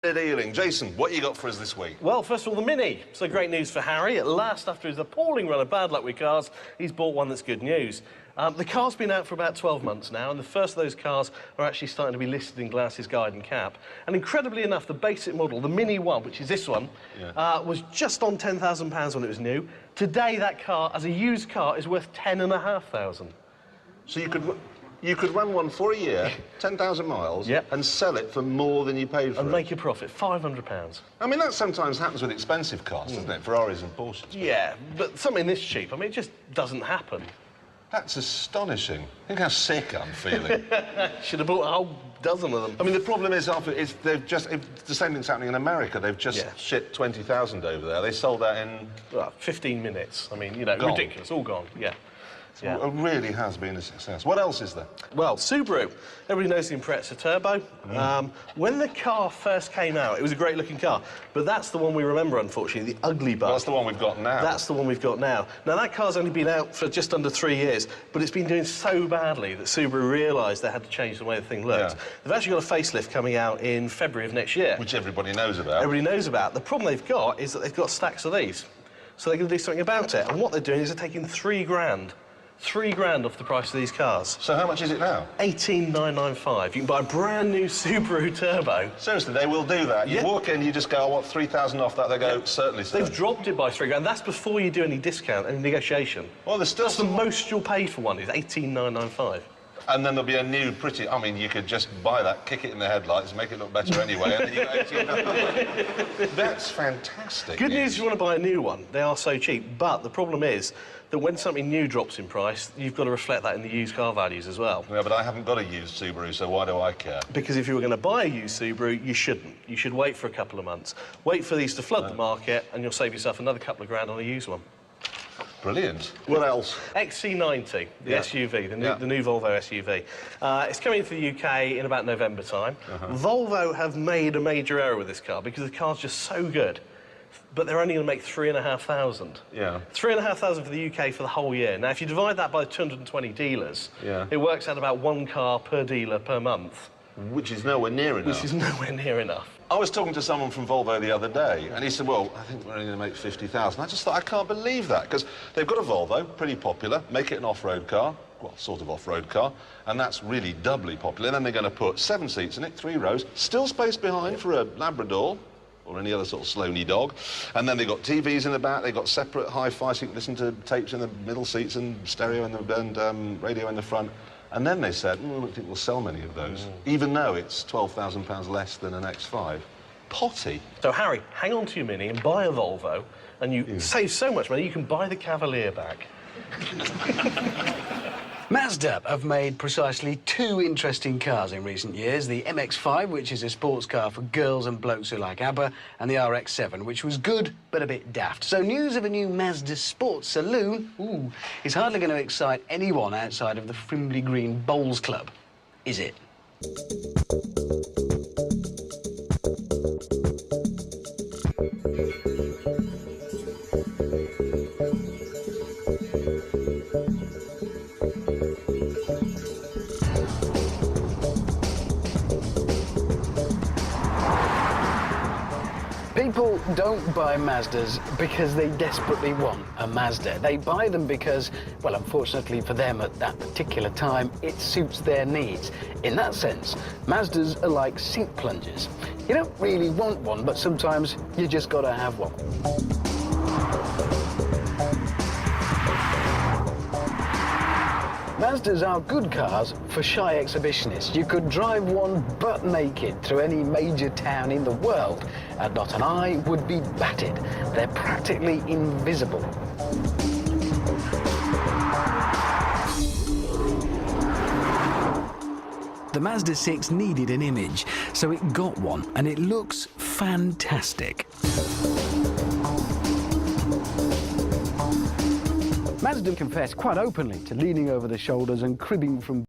Ealing. Jason, what you got for us this week? Well, first of all, the Mini. So great news for Harry. At last, after his appalling run of bad luck with cars, he's bought one that's good news. The car's been out for about 12 months now, and the first of those cars are actually starting to be listed in Glass's Guide and Cap. And incredibly enough, the basic model, the Mini 1, which is this one, was just on £10,000 when it was new. Today, that car, as a used car, is worth £10,500. So you could run one for a year, 10,000 miles, and sell it for more than you paid for it. And make a profit, £500. I mean, that sometimes happens with expensive cars, doesn't it? Ferraris and Porsches. Yeah, but something this cheap, I mean, it just doesn't happen. That's astonishing. Think how sick I'm feeling. Should have bought a whole dozen of them. I mean, the problem is, they've just... the same thing's happening in America. They've just shipped 20,000 over there. They sold that in... Well, 15 minutes. I mean, you know, gone. Ridiculous. All gone, yeah. It really has been a success. What else is there? Well, Subaru. Everybody knows the Impreza Turbo. When the car first came out, it was a great-looking car, but that's the one we remember, unfortunately, the ugly bug. Well, that's the one we've got now. That's the one we've got now. Now, that car's only been out for just under 3 years, but it's been doing so badly that Subaru realised they had to change the way the thing looked. They've actually got a facelift coming out in February of next year. Which everybody knows about. Everybody knows about. The problem they've got is that they've got stacks of these, so they're going to do something about it. And what they're doing is they're taking £3 grand off the price of these cars. So how much is it now? $18,995. You can buy a brand new Subaru Turbo. Seriously, they will do that. You walk in, you just go, I want 3,000 off that. They go, certainly, sir. They've dropped it by £3 grand. That's before you do any discount, any negotiation. Well, there's still That's the most you'll pay for one, is $18,995. And then there'll be a new pretty... I mean, you could just buy that, kick it in the headlights, make it look better anyway, and then you get $18,995. That's fantastic. Good news if you want to buy a new one. They are so cheap. But the problem is that when something new drops in price, you've got to reflect that in the used car values as well. Yeah, but I haven't got a used Subaru, so why do I care? Because if you were going to buy a used Subaru, you shouldn't. You should wait for a couple of months. Wait for these to flood the market, and you'll save yourself another couple of grand on a used one. Brilliant. What else? XC90, the SUV, the new Volvo SUV. It's coming into the UK in about November time. Volvo have made a major error with this car because the car's just so good, but they're only going to make 3,500. Yeah. 3,500 for the UK for the whole year. Now, if you divide that by 220 dealers, it works out about one car per dealer per month. Which is nowhere near enough. Which is nowhere near enough. I was talking to someone from Volvo the other day, and he said, well, I think we're only going to make 50,000. I just thought, I can't believe that, because they've got a Volvo, pretty popular, make it an off-road car, well, sort of off-road car, and that's really doubly popular. And then they're going to put 7 seats in it, 3 rows, still space behind for a Labrador, or any other sort of Sloaney dog. And then they've got TVs in the back, they've got separate hi-fi, so you can listen to tapes in the middle seats and stereo and radio in the front. And then they said, I don't think we'll sell many of those, even though it's £12,000 less than an X5. Potty. So, Harry, hang on to your Mini and buy a Volvo, and you save so much money, you can buy the Cavalier back. Mazda have made precisely 2 interesting cars in recent years. The MX-5, which is a sports car for girls and blokes who like ABBA, and the RX-7, which was good but a bit daft. So news of a new Mazda sports saloon, is hardly going to excite anyone outside of the Frimley Green Bowls Club, is it? People don't buy Mazdas because they desperately want a Mazda. They buy them because, well, unfortunately for them at that particular time, it suits their needs. In that sense, Mazdas are like sink plungers. You don't really want one, but sometimes you just gotta have one. Mazdas are good cars for shy exhibitionists. You could drive one butt naked through any major town in the world, and not an eye would be batted. They're practically invisible. The Mazda 6 needed an image, so it got one, and it looks fantastic. Mazda confessed quite openly to leaning over the shoulders and cribbing from